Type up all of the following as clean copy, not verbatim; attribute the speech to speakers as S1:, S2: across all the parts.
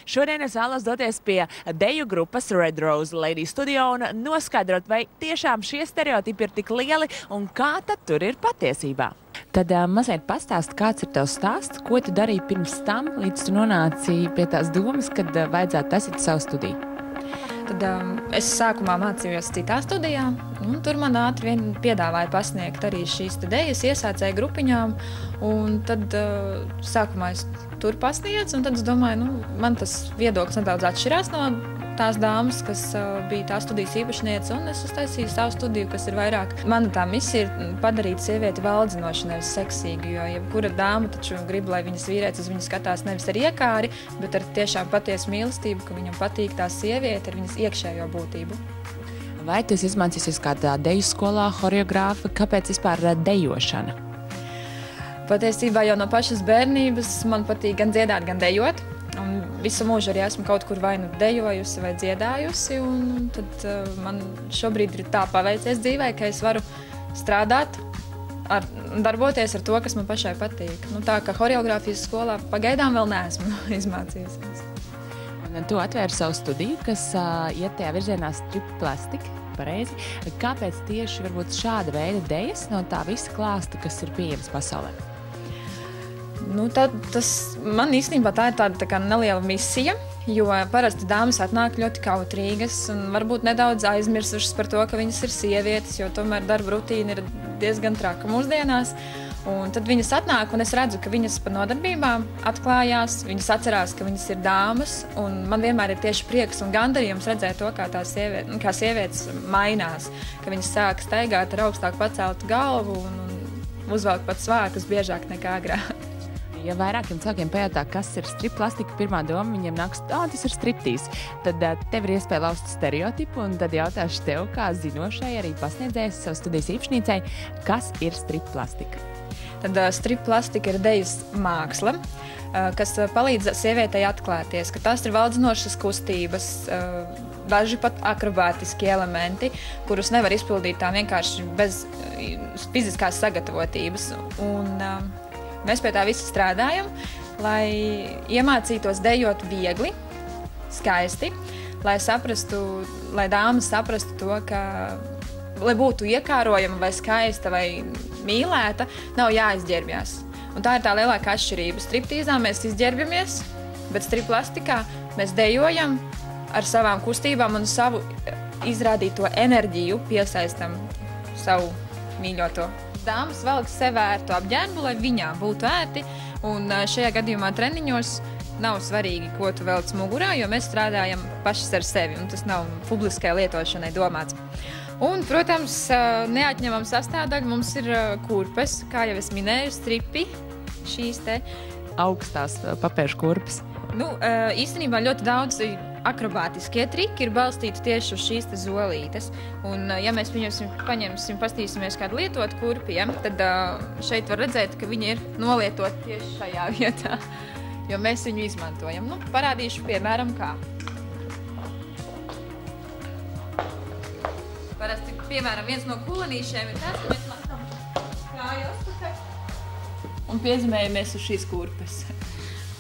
S1: Šodien es vēlos doties pie deju grupas Red Rose Lady Studio un noskaidrot, vai tiešām šie stereotipi ir tik lieli un kā tad tur ir patiesībā. Tad mazliet pastāst, kāds ir tavs stāsts, ko tu darīji pirms tam, līdz tu nonāci pie tās domas, kad vajadzētu taisīt savu studiju.
S2: Tad es sākumā mācījos citā studijā, un tur man ātri vien piedāvāja pasniegt arī šīs dejas iesācēju grupiņām, un tad sākumā es tur pasniedzu, un tad es domāju, man tas viedoklis nedaudz atšķirās no tās dāmas, kas bija tā studijas īpašniece, un es uztaisīju savu studiju, kas ir vairāk. Mana tā misija ir padarīt sievieti valdzinošu, nevis seksīgu, jo jebkura dāma taču grib, lai viņas vīrietis uz viņu skatās nevis ar iekāri, bet ar tiešām patiesu mīlestību, ka viņam patīk tā sieviete ar viņas iekšējo būtību.
S1: Vai tu esi izmācījusies kādā deju skolā, horeogrāfa, kāpēc vispār dejošana?
S2: Patiesībā jau no pašas bērnības man patīk gan dziedāt, gan dejot. Un visu mūžu arī esmu kaut kur vai nu dejojusi vai dziedājusi, un tad man šobrīd ir tā paveicies dzīvē, ka es varu strādāt, darboties ar to, kas man pašai patīk. Tā kā horeogrāfijas skolā pagaidām vēl neesmu izmācījusies.
S1: Un tu atvēri savu studiju, kas iet tajā virzienā strip plastik, pareizi. Kāpēc tieši varbūt šāda veida dejas no tā visa klāsta, kas ir pieejams pasaulē?
S2: Man īstenībā tā ir tāda neliela misija, jo parasti dāmas atnāk ļoti kautrīgas un varbūt nedaudz aizmirsušas par to, ka viņas ir sievietes, jo tomēr darba rutīna ir diezgan traka mūsdienās. Un tad viņas atnāk, un es redzu, ka viņas pa nodarbībām atklājās, viņas atcerās, ka viņas ir dāmas, un man vienmēr ir tieši prieks un gandarījums redzēt to, kā sievietes mainās, ka viņas sāk staigāt ar augstāk paceltu galvu un uzvelk pat svārkus biežāk nekā agrāk.
S1: Ja vairākiem cilvēkiem pajautā, kas ir strip plastika, pirmā doma viņiem nāks, tas ir striptīs. Tad tev ir iespēja laust stereotipu, un tad jautāšu tev, kā zinošai, arī pasniedzējas savu studijas īpašniecei, kas ir strip plastika?
S2: Tad strip plastika ir dejas māksla, kas palīdz sievietei atklāties, ka tās ir valdzinošas kustības, daži pat akrobātiski elementi, kurus nevar izpildīt tā vienkārši bez fiziskās sagatavotības. Mēs pie tā visa strādājam, lai iemācītos dejot viegli, skaisti, lai dāmas saprastu to, ka, lai būtu iekārojama vai skaista vai mīlēta, nav jāizģērbjās. Un tā ir tā lielākā atšķirība. Striptīzā mēs izģērbjamies, bet strip plastikā mēs dejojam ar savām kustībām un savu izrādīto enerģiju piesaistam savu mīļoto. Dāmas velk sev ērtu apģērbu, lai viņām būtu ērti, un šajā gadījumā treniņos nav svarīgi, ko tu velc mugurā, jo mēs strādājam pašas ar sevi, un tas nav publiskai lietošanai domāts. Un, protams, neatņemama sastāvdaļa mums ir kurpes, kā jau es minēju, stripi, šīs te
S1: augstās papēžu kurpes.
S2: Īstenībā ļoti daudz akrobātiskie triki ir balstīti tieši uz šīs zolītes. Un, ja mēs pastīsimies kādu lietotu kurpi, tad šeit var redzēt, ka viņi ir nolietoti tieši šajā vietā, jo mēs viņu izmantojam. Parādīšu piemēram kā. Parasti, piemēram, viens no kulenīšiem ir tas, ka mēs matam kāju atpakaļ un piezīmējamies uz šīs kurpes.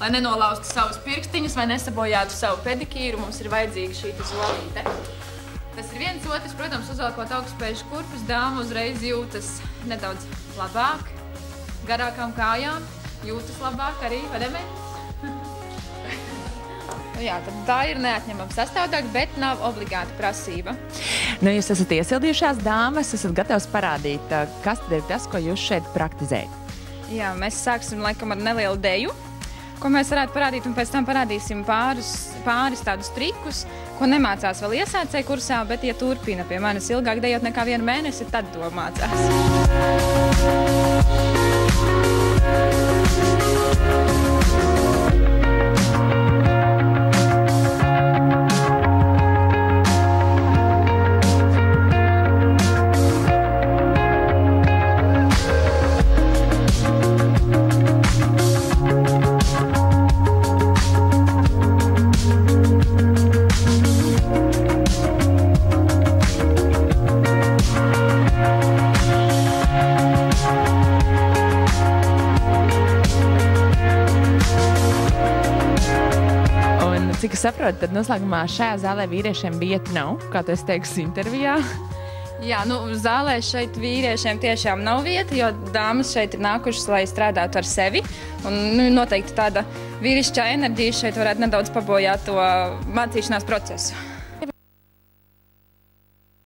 S2: Lai nenolaustu savus pirkstiņus vai nesabojātu savu pedikīru, mums ir vajadzīga šī zolīte. Tas ir viens otrs, protams, uzvelkot augstspējušu kurpes, dāma uzreiz jūtas nedaudz labāk, garākām kājām, jūtas labāk arī pademeņas. Tad tā ir neatņemama sastāvdaļa, bet nav obligāta prasība.
S1: Jūs esat iesildījušās dāmas, esat gatavs parādīt, kas tad ir tas, ko jūs šeit praktizējat?
S2: Jā, mēs sāksim laikam ar nelielu deju, ko mēs varētu parādīt, un pēc tam parādīsim pāris tādus trikus, ko nemācās vēl iesācēju kursā, bet ja turpina pie manis ilgāk dejot nekā 1 mēnesi, tad to mācās.
S1: Cik es saprotu, tad noslēgumā šajā zālē vīriešiem vietu nav, kā tu esi teikusi intervijā.
S2: Jā, zālē šeit vīriešiem tiešām nav vieta, jo dāmas šeit ir nākušas, lai strādātu ar sevi. Un noteikti tāda vīrišķā enerģija šeit varētu nedaudz pabojāt to mācīšanās procesu.